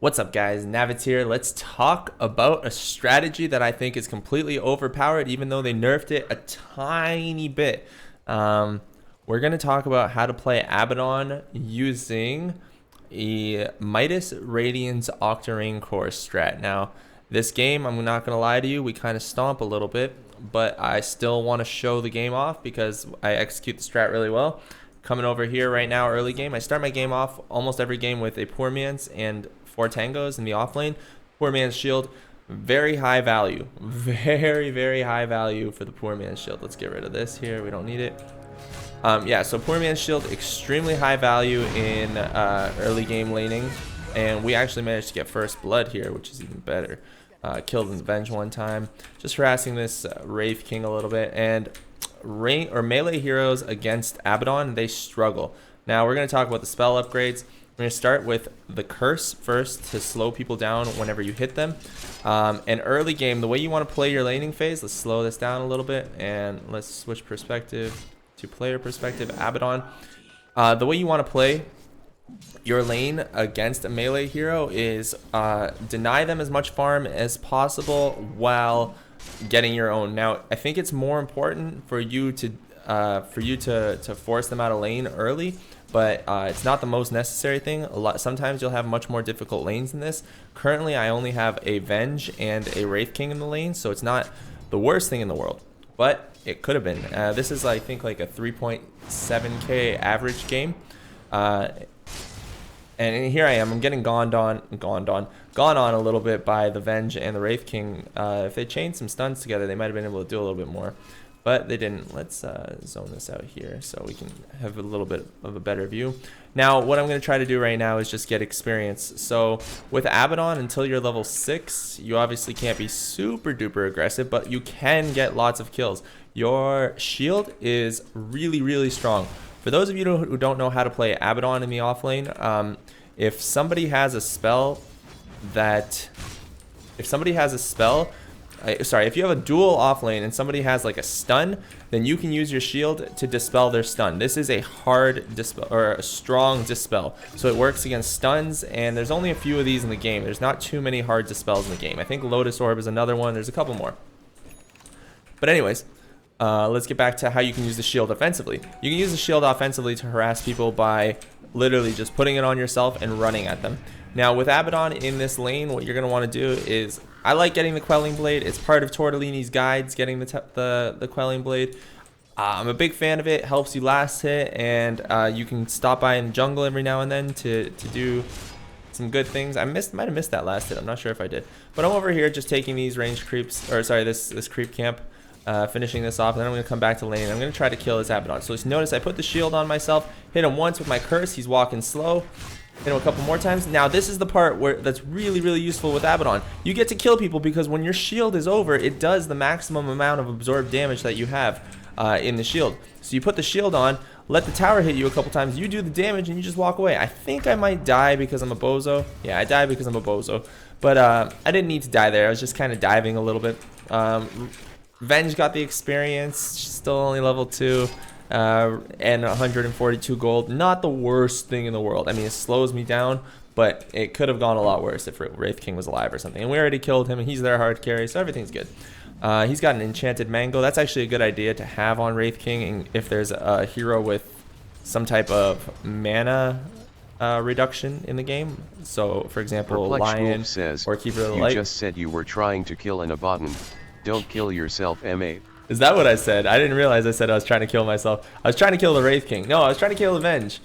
What's up, guys? Navetz here. Let's talk about a strategy that I think is completely overpowered, even though they nerfed it a tiny bit. We're going to talk about how to play Abaddon using a Midas, Radiance, Octarine core strat. Now, this game, I'm not going to lie to you, we kind of stomp a little bit, but I still want to show the game off because I execute the strat really well. Coming over here right now, early game, I start my game off almost every game with a Poor Man's and 4 tangos in the offlane. Poor Man's shield, very high value, very high value for the Poor Man's shield. Let's get rid of this here, we don't need it. Yeah, so Poor Man's shield, extremely high value in early game laning, and we actually managed to get first blood here, which is even better. Killed in the bench one time, just harassing this Wraith King a little bit, and melee heroes against Abaddon, they struggle. Now we're going to talk about the spell upgrades. We're going to start with the curse first to slow people down whenever you hit them. And early game, the way you want to play your laning phase, let's slow this down a little bit and let's switch perspective to player perspective. Abaddon, the way you want to play your lane against a melee hero is deny them as much farm as possible while getting your own. Now, I think it's more important for you to force them out of lane early, but it's not the most necessary thing. Sometimes you'll have much more difficult lanes than this. Currently, I only have a Venge and a Wraith King in the lane, so it's not the worst thing in the world, but it could have been. This is, I think, like a 3.7k average game. And here I am. I'm getting gone on a little bit by the Venge and the Wraith King. If they chained some stuns together, they might have been able to do a little bit more, but they didn't. Let's zone this out here so we can have a little bit of a better view. Now, what I'm going to try to do right now is just get experience. So with Abaddon, until you're level 6, you obviously can't be super duper aggressive, but you can get lots of kills. Your shield is really strong. For those of you who don't know how to play Abaddon in the offlane, if somebody has a spell if you have a dual offlane and somebody has like a stun, then you can use your shield to dispel their stun. This is a hard dispel, or a strong dispel, so it works against stuns, and there's only a few of these in the game. There's not too many hard dispels in the game. I think Lotus Orb is another one. There's a couple more, but anyways, let's get back to how you can use the shield offensively. You can use the shield offensively to harass people by literally just putting it on yourself and running at them. Now with Abaddon in this lane, what you're going to want to do is, I like getting the Quelling Blade. It's part of Tortellini's guides, getting the Quelling Blade. I'm a big fan of it. Helps you last hit, and you can stop by in the jungle every now and then to do some good things. I might have missed that last hit. I'm not sure if I did. But I'm over here just taking these ranged creeps, or sorry, this creep camp. Finishing this off, and then I'm going to come back to lane. I'm going to try to kill this Abaddon. So just notice I put the shield on myself, hit him once with my curse. He's walking slow. Hit him a couple more times. Now this is the part that's really useful with Abaddon. You get to kill people because when your shield is over, it does the maximum amount of absorbed damage that you have in the shield. So you put the shield on, let the tower hit you a couple times, you do the damage, and you just walk away. I think I might die because I'm a bozo. Yeah, I died because I'm a bozo. But I didn't need to die there. I was just kind of diving a little bit. Venge got the experience, she's still only level 2, and 142 gold. Not the worst thing in the world. I mean, it slows me down, but it could have gone a lot worse if Wraith King was alive or something. And we already killed him, and he's their hard carry, so everything's good. He's got an enchanted mango. That's actually a good idea to have on Wraith King, and if there's a hero with some type of mana reduction in the game. So, for example, Lion says, or Keeper of the Light. You just said you were trying to kill an Abaddon. Don't kill yourself, MA. Is that what I said? I didn't realize I said I was trying to kill myself. I was trying to kill the Wraith King. No, I was trying to kill the Venge.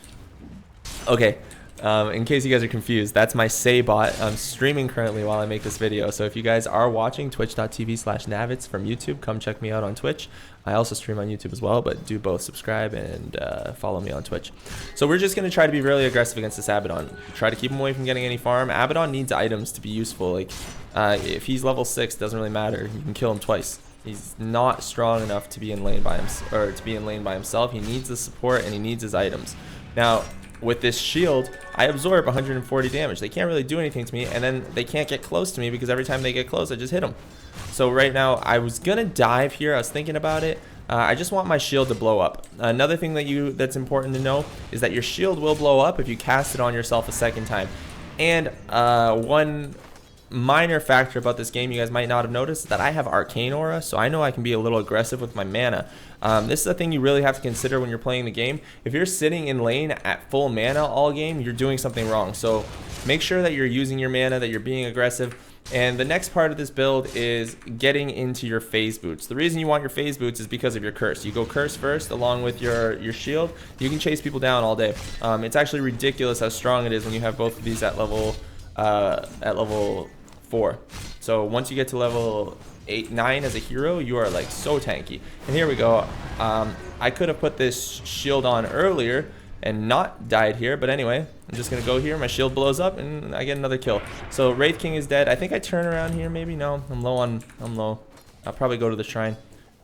Okay, in case you guys are confused, that's my Say bot. I'm streaming currently while I make this video. So if you guys are watching, twitch.tv/Navetz from YouTube, come check me out on Twitch. I also stream on YouTube as well, but do both subscribe and follow me on Twitch. So we're just going to try to be really aggressive against this Abaddon. Try to keep him away from getting any farm. Abaddon needs items to be useful. Like, if he's level 6, doesn't really matter. You can kill him twice. He's not strong enough to be in lane by himself. He needs the support and he needs his items. Now, with this shield, I absorb 140 damage. They can't really do anything to me, and then they can't get close to me because every time they get close, I just hit them. So right now, I was gonna dive here. I was thinking about it. I just want my shield to blow up. Another thing that's important to know is that your shield will blow up if you cast it on yourself a second time. And one minor factor about this game you guys might not have noticed is that I have Arcane Aura, so I know I can be a little aggressive with my mana. This is a thing you really have to consider when you're playing the game. If you're sitting in lane at full mana all game, you're doing something wrong. So make sure that you're using your mana, that you're being aggressive. And the next part of this build is getting into your phase boots. The reason you want your phase boots is because of your curse. You go curse first along with your shield. You can chase people down all day. It's actually ridiculous how strong it is when you have both of these at level 4. So once you get to level 8, 9 as a hero, you are like so tanky. And here we go. I could have put this shield on earlier and not died here, but anyway, I'm just gonna go here. My shield blows up and I get another kill. So Wraith King is dead. I think I turn around here, maybe. No, I'm low. I'll probably go to the shrine.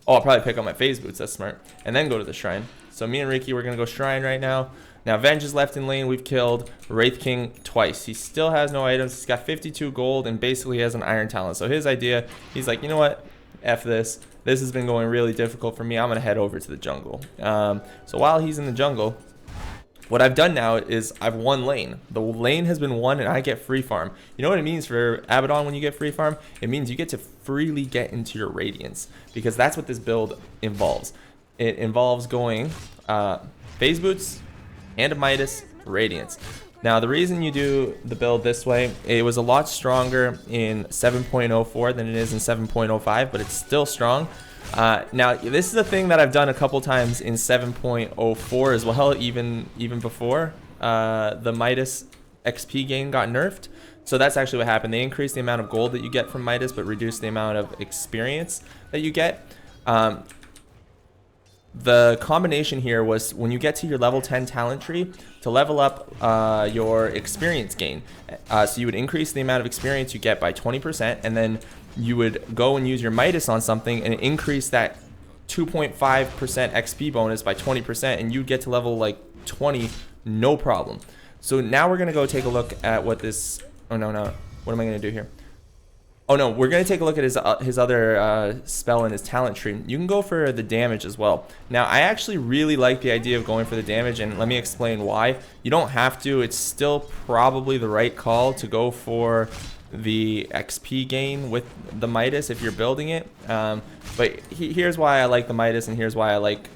Oh, I'll probably pick up my phase boots. That's smart. And then go to the shrine. So me and Ricky, we're gonna go shrine right now. Now Venge is left in lane. We've killed Wraith King twice. He still has no items. He's got 52 gold and basically has an Iron Talent. So his idea, he's like, you know what? F this. This has been going really difficult for me. I'm gonna head over to the jungle. So while he's in the jungle, what I've done now is I've won lane. The lane has been won and I get free farm. You know what it means for Abaddon when you get free farm? It means you get to freely get into your Radiance, because that's what this build involves. It involves going phase boots and a Midas, Radiance. Now the reason you do the build this way, it was a lot stronger in 7.04 than it is in 7.05, but it's still strong. Now this is a thing that I've done a couple times in 7.04 as well, even before the Midas XP gain got nerfed. So that's actually what happened. They increased the amount of gold that you get from Midas, but reduced the amount of experience that you get. The combination here was when you get to your level 10 talent tree, to level up your experience gain. So you would increase the amount of experience you get by 20%, and then you would go and use your Midas on something and increase that 2.5% XP bonus by 20%, and you get to level like 20, no problem. So now we're gonna go take a look at what this. Oh no, what am I gonna do here? Oh no, we're gonna take a look at his other spell in his talent tree. You can go for the damage as well. Now I actually really like the idea of going for the damage, and let me explain why. You don't have to. It's still probably the right call to go for the XP gain with the Midas if you're building it. But here's why I like the Midas, and here's why I like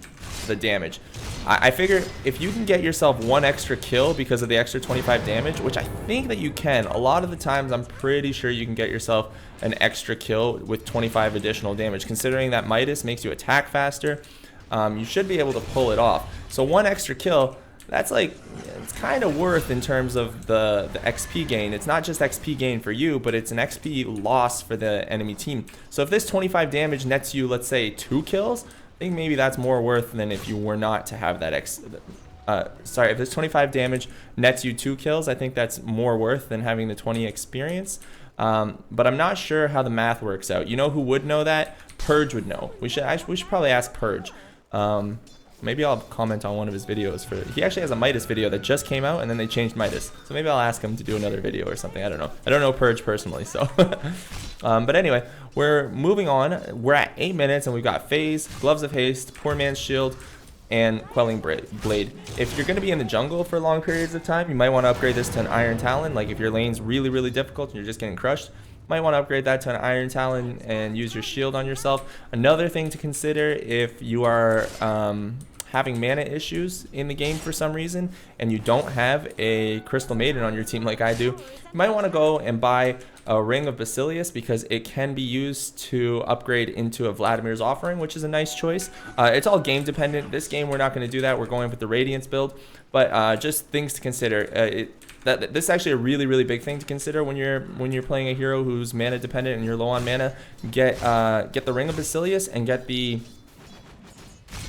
the damage. I figure if you can get yourself one extra kill because of the extra 25 damage, which I think that you can, a lot of the times I'm pretty sure you can get yourself an extra kill with 25 additional damage. Considering that Midas makes you attack faster, you should be able to pull it off. So one extra kill, that's like, it's kind of worth in terms of the XP gain. It's not just XP gain for you, but it's an XP loss for the enemy team. So if this 25 damage nets you, let's say, 2 kills, I think maybe that's more worth than if you were not to have that if this 25 damage nets you 2 kills, I think that's more worth than having the 20 experience. But I'm not sure how the math works out. You know who would know that? Purge would know. We should probably ask Purge. Maybe I'll comment on one of his videos. He actually has a Midas video that just came out, and then they changed Midas. So maybe I'll ask him to do another video or something. I don't know. I don't know Purge personally, so. But anyway, we're moving on. We're at 8 minutes, and we've got Phase, Gloves of Haste, Poor Man's Shield, and Quelling Blade. If you're going to be in the jungle for long periods of time, you might want to upgrade this to an Iron Talon. Like if your lane's really, really difficult and you're just getting crushed, might want to upgrade that to an Iron Talon and use your shield on yourself. Another thing to consider if you are having mana issues in the game for some reason and you don't have a Crystal Maiden on your team like I do, you might want to go and buy a Ring of Basilius, because it can be used to upgrade into a Vladimir's Offering, which is a nice choice. It's all game dependent. This game we're not going to do that. We're going with the Radiance build, but just things to consider. This is actually a really, really big thing to consider when you're playing a hero who's mana dependent and you're low on mana. Get the Ring of Basilius and get the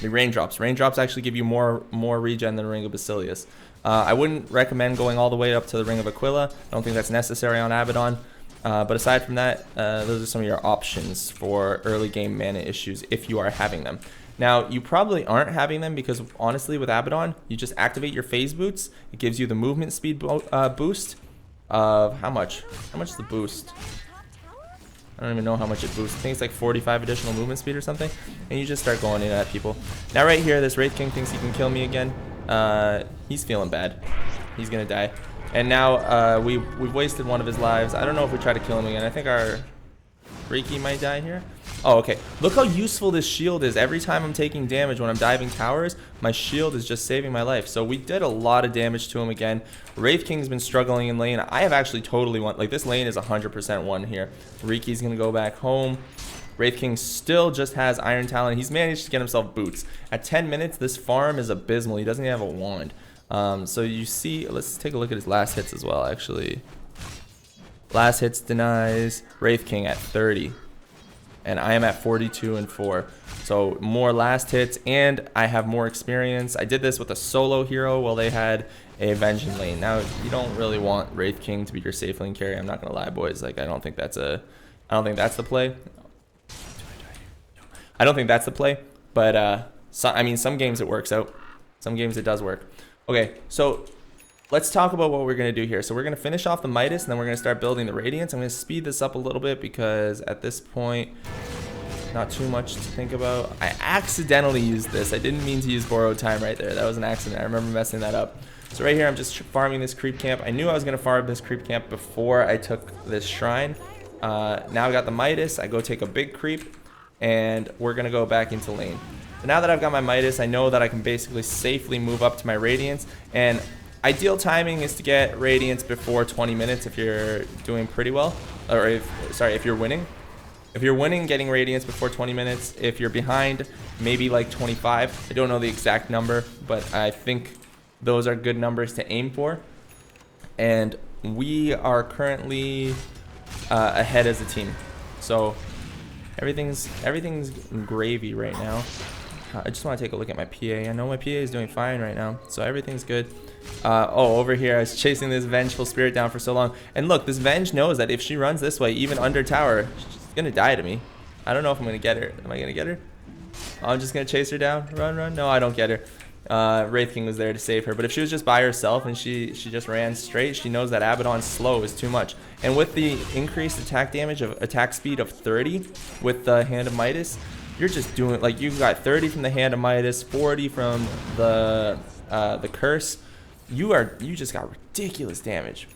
Raindrops. Raindrops actually give you more regen than Ring of Basilius. I wouldn't recommend going all the way up to the Ring of Aquila. I don't think that's necessary on Abaddon. But aside from that, those are some of your options for early game mana issues if you are having them. Now, you probably aren't having them because, honestly, with Abaddon, you just activate your phase boots. It gives you the movement speed boost of how much? How much is the boost? I don't even know how much it boosts. I think it's like 45 additional movement speed or something. And you just start going in at people. Now, right here, this Wraith King thinks he can kill me again. He's feeling bad. He's going to die. And now we've wasted one of his lives. I don't know if we try to kill him again. I think our Riki might die here. Oh, okay. Look how useful this shield is. Every time I'm taking damage when I'm diving towers, my shield is just saving my life. So we did a lot of damage to him again. Wraith King's been struggling in lane. I have actually totally won. Like, this lane is 100% won here. Riki's going to go back home. Wraith King still just has Iron Talon. He's managed to get himself boots. At 10 minutes, this farm is abysmal. He doesn't even have a wand. So you see, let's take a look at his last hits as well, actually. Last hits denies. Wraith King at 30. And I am at 42 and 4. So more last hits, and I have more experience. I did this with a solo hero while they had a Vengeance lane. Now, you don't really want Wraith King to be your safe lane carry. I'm not gonna lie, boys. Like, I don't think that's the play. I don't think that's the play. But I mean, some games it works out. Some games it does work. Okay, so let's talk about what we're going to do here. So we're going to finish off the Midas, and then we're going to start building the Radiance. I'm going to speed this up a little bit because at this point, not too much to think about. I accidentally used this. I didn't mean to use Borrowed Time right there. That was an accident. I remember messing that up. So right here, I'm just farming this creep camp. I knew I was going to farm this creep camp before I took this shrine. Now I got the Midas. I go take a big creep, and we're going to go back into lane. So now that I've got my Midas, I know that I can basically safely move up to my Radiance, and ideal timing is to get Radiance before 20 minutes if you're doing pretty well, or if you're winning. If you're winning, getting Radiance before 20 minutes. If you're behind, maybe like 25. I don't know the exact number, but I think those are good numbers to aim for. And we are currently ahead as a team. So everything's gravy right now. I just want to take a look at my PA. I know my PA is doing fine right now, so everything's good. Oh, over here, I was chasing this Vengeful Spirit down for so long. And look, this Venge knows that if she runs this way, even under tower, she's going to die to me. I don't know if I'm going to get her. Am I going to get her? Oh, I'm just going to chase her down. Run, run. No, I don't get her. Wraith King was there to save her. But if she was just by herself and she just ran straight, she knows that Abaddon's slow is too much. And with the increased attack damage of attack speed of 30 with the Hand of Midas, you're just doing, like, you got 30 from the Hand of Midas, 40 from the curse. You just got ridiculous damage.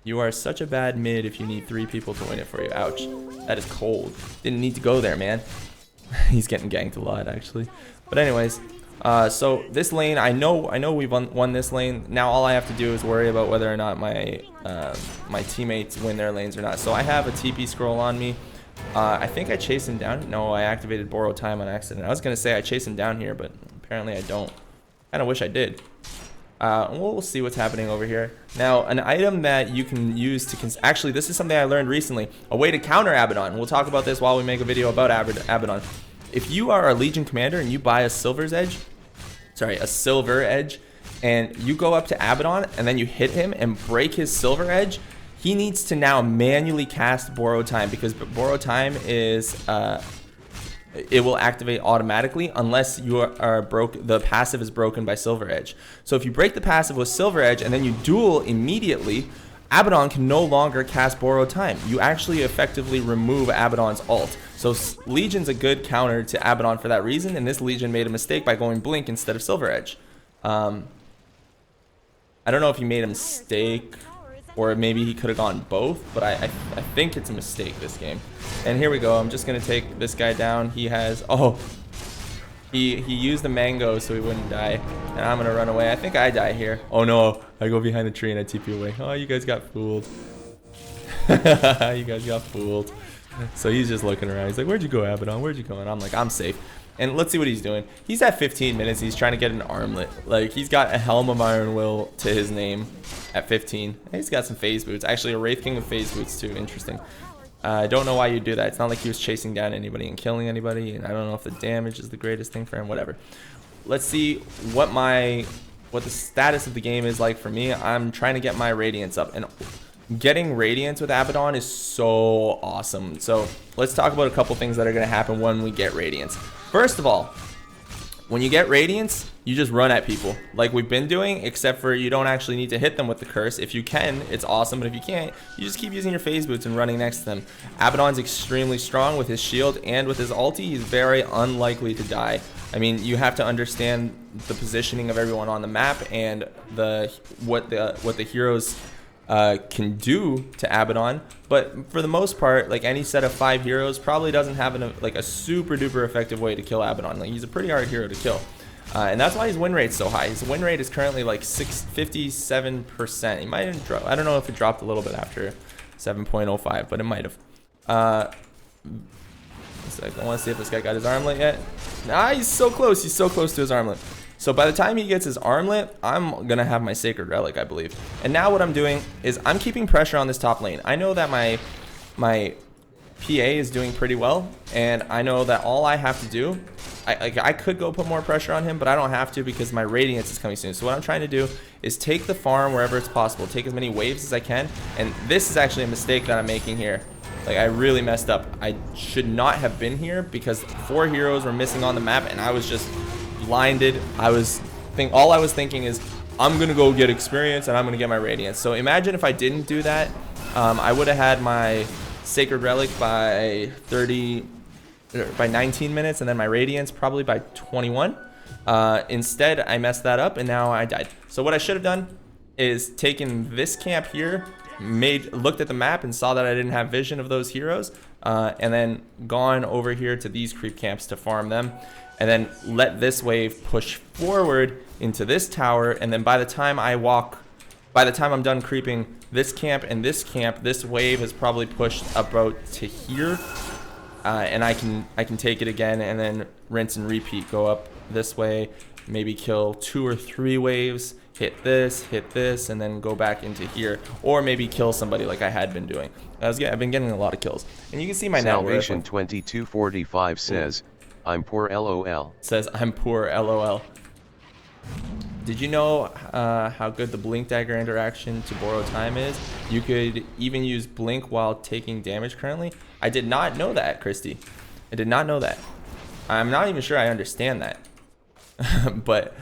You are such a bad mid if you need 3 people to win it for you. Ouch. That is cold. Didn't need to go there, man. He's getting ganked a lot, actually. But anyways, so this lane, I know we've won this lane. Now all I have to do is worry about whether or not my my teammates win their lanes or not. So I have a TP scroll on me. I think I chased him down. No, I activated Borrowed Time on accident. I was going to say I chased him down here, but apparently I don't. Kind of wish I did. We'll see what's happening over here. Now, an item that you can use to... Actually, this is something I learned recently. A way to counter Abaddon. We'll talk about this while we make a video about Abaddon. If you are a Legion commander and you buy a Silver Edge, and you go up to Abaddon and then you hit him and break his Silver Edge, he needs to now manually cast Borrowed Time, because Borrowed Time is it will activate automatically unless you are the passive is broken by Silver Edge. So if you break the passive with Silver Edge and then you duel immediately, Abaddon can no longer cast Borrowed Time. You actually effectively remove Abaddon's ult. So Legion's a good counter to Abaddon for that reason, and this Legion made a mistake by going Blink instead of Silver Edge. I don't know if he made a mistake, or maybe he could have gone both, but I think it's a mistake this game. And here we go. I'm just going to take this guy down. He has... Oh, he used the mango so he wouldn't die. And I'm going to run away. I think I die here. Oh, no. I go behind the tree and I TP away. Oh, you guys got fooled. You guys got fooled. So he's just looking around. He's like, where'd you go, Abaddon? Where'd you go? And I'm like, I'm safe. And let's see what he's doing. He's at 15 minutes. He's trying to get an armlet. Like, he's got a Helm of Iron Will to his name at 15. And he's got some phase boots. Actually, a Wraith King with phase boots, too. Interesting. I don't know why you do that. It's not like he was chasing down anybody and killing anybody. And I don't know if the damage is the greatest thing for him. Whatever. Let's see what the status of the game is like for me. I'm trying to get my Radiance up. And getting Radiance with Abaddon is so awesome. So let's talk about a couple things that are going to happen when we get Radiance. First of all, When you get Radiance, you just run at people like we've been doing, except for you don't actually need to hit them with the curse. If you can, it's awesome, but if you can't, you just keep using your phase boots and running next to them. Abaddon's extremely strong with his shield and with his ulti. He's very unlikely to die. I mean, you have to understand the positioning of everyone on the map and what the heroes can do to Abaddon, but for the most part, like any set of 5 heroes probably doesn't have a super duper effective way to kill Abaddon. Like, he's a pretty hard hero to kill, and that's why his win rate's so high. His win rate is currently like 57%. He might have dropped. I don't know if it dropped a little bit after 7.05, but it might have. I want to see if this guy got his armlet yet. Nah, he's so close. He's so close to his armlet. So by the time he gets his armlet, I'm going to have my Sacred Relic, I believe. And now what I'm doing is I'm keeping pressure on this top lane. I know that my PA is doing pretty well, and I know that all I have to do, I could go put more pressure on him, but I don't have to because my Radiance is coming soon. So what I'm trying to do is take the farm wherever it's possible, take as many waves as I can, and this is actually a mistake that I'm making here. Like, I really messed up. I should not have been here because 4 heroes were missing on the map, and I was just blinded. All I was thinking is, I'm gonna go get experience and I'm gonna get my Radiance. So imagine if I didn't do that, I would have had my Sacred Relic by 19 minutes, and then my Radiance probably by 21. Instead, I messed that up, and now I died. So what I should have done is taken this camp here, looked at the map and saw that I didn't have vision of those heroes, and then gone over here to these creep camps to farm them, and then let this wave push forward into this tower, and then by the time I'm done creeping this camp and this wave has probably pushed about to here, and I can take it again and then rinse and repeat, go up this way, maybe kill 2 or 3 waves, hit this, and then go back into here, or maybe kill somebody like I had been doing. I've been getting a lot of kills, and you can see my net worth. Salvation 2245 says, I'm poor LOL. Says, I'm poor LOL. Did you know how good the Blink Dagger interaction to borrow time is? You could even use Blink while taking damage currently. I did not know that, Christy. I did not know that. I'm not even sure I understand that. But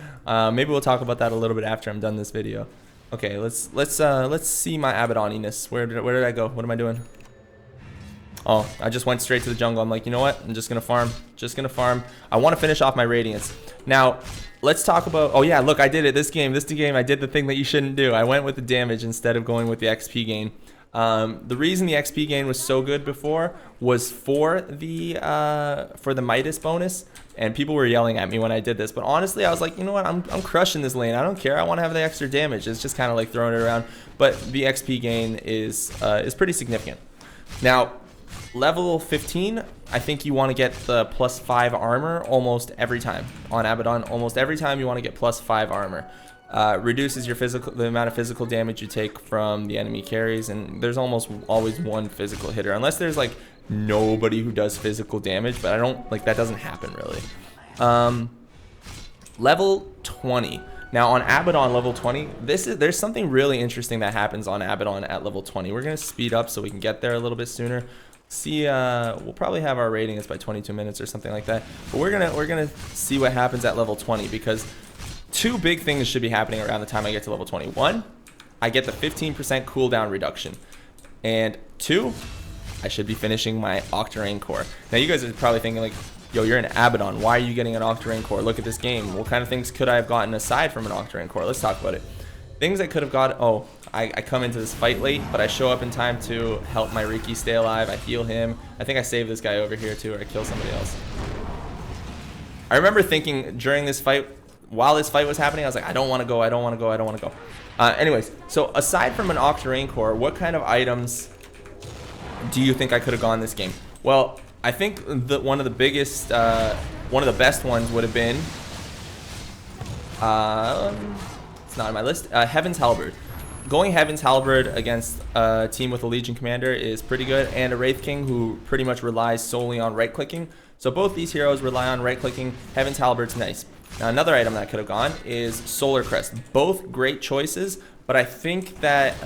maybe we'll talk about that a little bit after I'm done this video. Okay, let's see my Abaddoniness. Where did I go? What am I doing? Oh, I just went straight to the jungle. I'm like, you know what? I'm just gonna farm. I want to finish off my Radiance. Now, let's talk about. Oh yeah, look, I did it. This game, I did the thing that you shouldn't do. I went with the damage instead of going with the XP gain. The reason the XP gain was so good before was for the Midas bonus, and people were yelling at me when I did this. But honestly, I was like, you know what? I'm crushing this lane. I don't care. I want to have the extra damage. It's just kind of like throwing it around. But the XP gain is pretty significant. Now, level 15, I think you want to get the +5 armor almost every time on Abaddon. Almost every time you want to get +5 armor. Reduces the amount of physical damage you take from the enemy carries, and there's almost always one physical hitter, unless there's like nobody who does physical damage, but I don't like that doesn't happen really. Level 20. Now on Abaddon level 20, there's something really interesting that happens on Abaddon at level 20. We're gonna speed up so we can get there a little bit sooner. See, we'll probably have our ratings by 22 minutes or something like that, but we're gonna see what happens at level 20, because 2 big things should be happening around the time I get to level 20. 1, I get the 15% cooldown reduction, and 2, I should be finishing my Octarine core. Now you guys are probably thinking like, yo, you're an Abaddon, why are you getting an Octarine core? Look at this game. What kind of things could I have gotten aside from an Octarine core? Let's talk about it. Things I could have got. Oh, I come into this fight late, but I show up in time to help my Riki stay alive. I heal him. I think I saved this guy over here too, or I kill somebody else. I remember thinking during this fight, while this fight was happening, I was like, I don't want to go. Anyways, so aside from an Octarine core, what kind of items do you think I could have gone this game? Well, I think one of the best ones would have been, it's not on my list, Heaven's Halberd. Going Heaven's Halberd against a team with a Legion Commander is pretty good, and a Wraith King who pretty much relies solely on right-clicking. So both these heroes rely on right-clicking. Heaven's Halberd's nice. Now another item that could have gone is Solar Crest. Both great choices, but I think that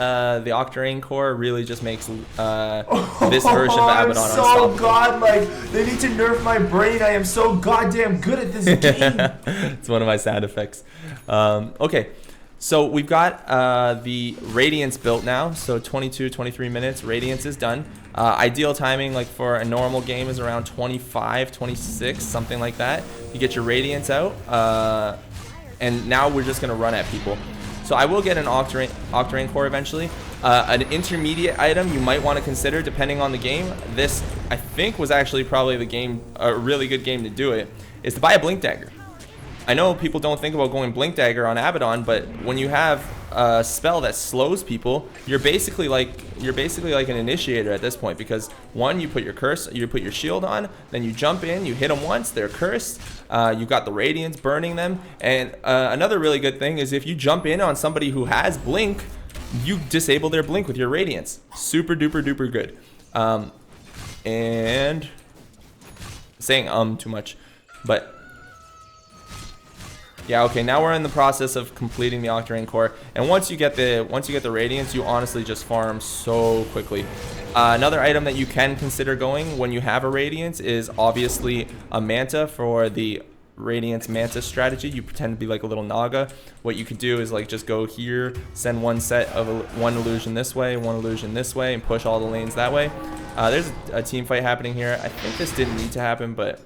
the Octarine core really just makes this version of Abaddon unstoppable. I'm so godlike. They need to nerf my brain. I am so goddamn good at this game. It's one of my sound effects. Okay, so we've got the Radiance built now. So 22, 23 minutes. Radiance is done. Ideal timing, like for a normal game, is around 25, 26, something like that. You get your Radiance out, and now we're just gonna run at people. So I will get an Octarine core eventually. An intermediate item you might want to consider depending on the game. This, I think, was actually probably the game, a really good game to do it, is to buy a Blink Dagger. I know people don't think about going Blink Dagger on Abaddon, but when you have a spell that slows people, you're basically like an initiator at this point, because one, you put your shield on, then you jump in, you hit them once, they're cursed. You've got the Radiance burning them, and another really good thing is if you jump in on somebody who has Blink, you disable their Blink with your Radiance. Super duper duper good. And saying too much, but yeah, okay, now we're in the process of completing the Octarine core, and once you get the Radiance, you honestly just farm so quickly. Another item that you can consider going when you have a Radiance is obviously a Manta for the Radiance Manta strategy. You pretend to be like a little Naga. What you could do is like just go here, send one set of one illusion this way, one illusion this way, and push all the lanes that way. There's a team fight happening here. I think this didn't need to happen, but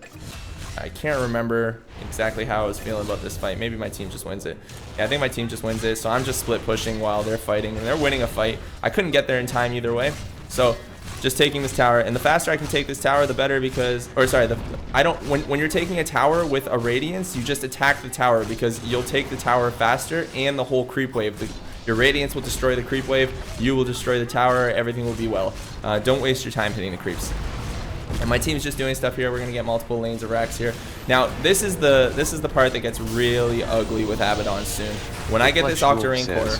I can't remember exactly how I was feeling about this fight. Maybe my team just wins it. Yeah, I think my team just wins it. So I'm just split pushing while they're fighting, and they're winning a fight. I couldn't get there in time either way. So just taking this tower, and the faster I can take this tower, the better, because, or sorry, when you're taking a tower with a Radiance, you just attack the tower, because you'll take the tower faster and the whole creep wave. Your Radiance will destroy the creep wave. You will destroy the tower. Everything will be well. Don't waste your time hitting the creeps. And my team's just doing stuff here. We're gonna get multiple lanes of racks here. Now this is the part that gets really ugly with Abaddon soon. When I get this Octarine core,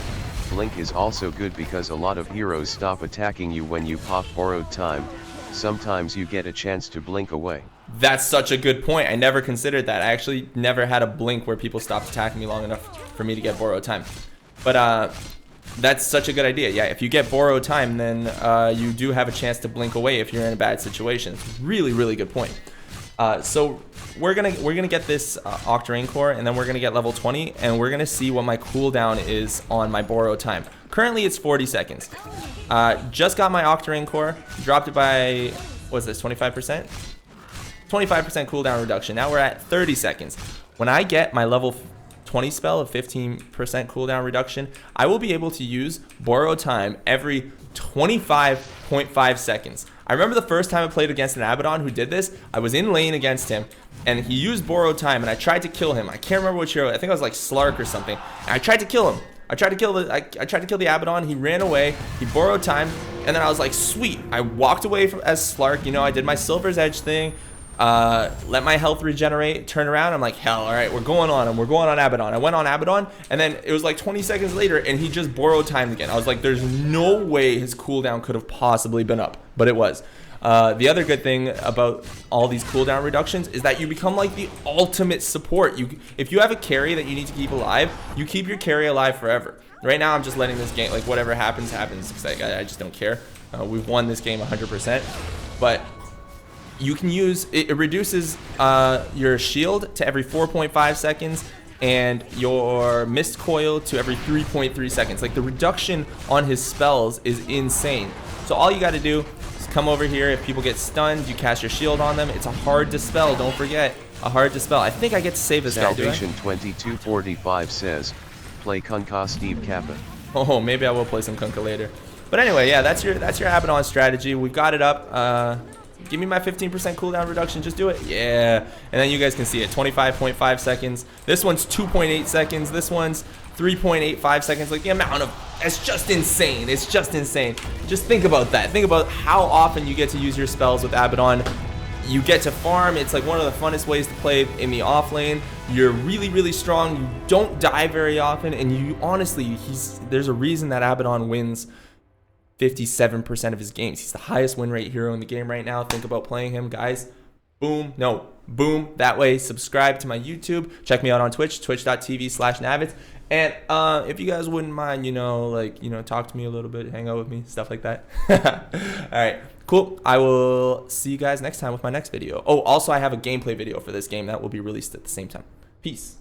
Blink is also good because a lot of heroes stop attacking you when you pop borrowed time. Sometimes you get a chance to blink away. That's such a good point. I never considered that. I actually never had a blink where people stopped attacking me long enough for me to get borrowed time. But that's such a good idea. Yeah, if you get borrowed time, then you do have a chance to blink away if you're in a bad situation. It's really, really good point. So we're gonna get this Octarine core, and then we're gonna get level 20, and we're gonna see what my cooldown is on my borrowed time. Currently, it's 40 seconds. Just got my Octarine core, dropped it by, what's this, 25%? 25% cooldown reduction. Now we're at 30 seconds. When I get my level 20 spell of 15% cooldown reduction, I will be able to use borrowed time every 25.5 seconds. I remember the first time I played against an Abaddon who did this. I was in lane against him, and he used borrowed time, and I tried to kill him. I can't remember which hero. I think I was like Slark or something. And I tried to kill him. I tried to kill the Abaddon. He ran away. He borrowed time, and then I was like, sweet. I walked away as Slark. You know, I did my Silver's Edge thing. Let my health regenerate, turn around. I'm like, hell, all right, we're going on him. We're going on Abaddon. I went on Abaddon, and then it was like 20 seconds later, and he just borrowed time again. I was like, there's no way his cooldown could have possibly been up, but it was. The other good thing about all these cooldown reductions is that you become like the ultimate support. If you have a carry that you need to keep alive, you keep your carry alive forever. Right now, I'm just letting this game, like, whatever happens, happens, because I just don't care. We've won this game 100%, but you can use it. It reduces your shield to every 4.5 seconds and your mist coil to every 3.3 seconds. Like, the reduction on his spells is insane. So all you got to do is come over here. If people get stunned, you cast your shield on them. It's a hard dispel. Don't forget, a hard dispel. I think I get to save this guy. Salvation 2245 says, play Kunkka Steve Kappa. Oh, maybe I will play some Kunkka later. But anyway, yeah, that's your Abaddon strategy. We've got it up. Give me my 15% cooldown reduction. Just do it. Yeah. And then you guys can see it. 25.5 seconds. This one's 2.8 seconds. This one's 3.85 seconds. Like, the amount of... It's just insane. It's just insane. Just think about that. Think about how often you get to use your spells with Abaddon. You get to farm. It's like one of the funnest ways to play in the off lane. You're really, really strong. You don't die very often. And you honestly, there's a reason that Abaddon wins 57% of his games. He's the highest win rate hero in the game right now. Think about playing him, guys. boom, no, boom, that way. Subscribe to my YouTube. Check me out on Twitch, twitch.tv/Navetz. And if you guys wouldn't mind, talk to me a little bit, hang out with me, stuff like that. All right, cool. I will see you guys next time with my next video. Oh, also, I have a gameplay video for this game that will be released at the same time. Peace.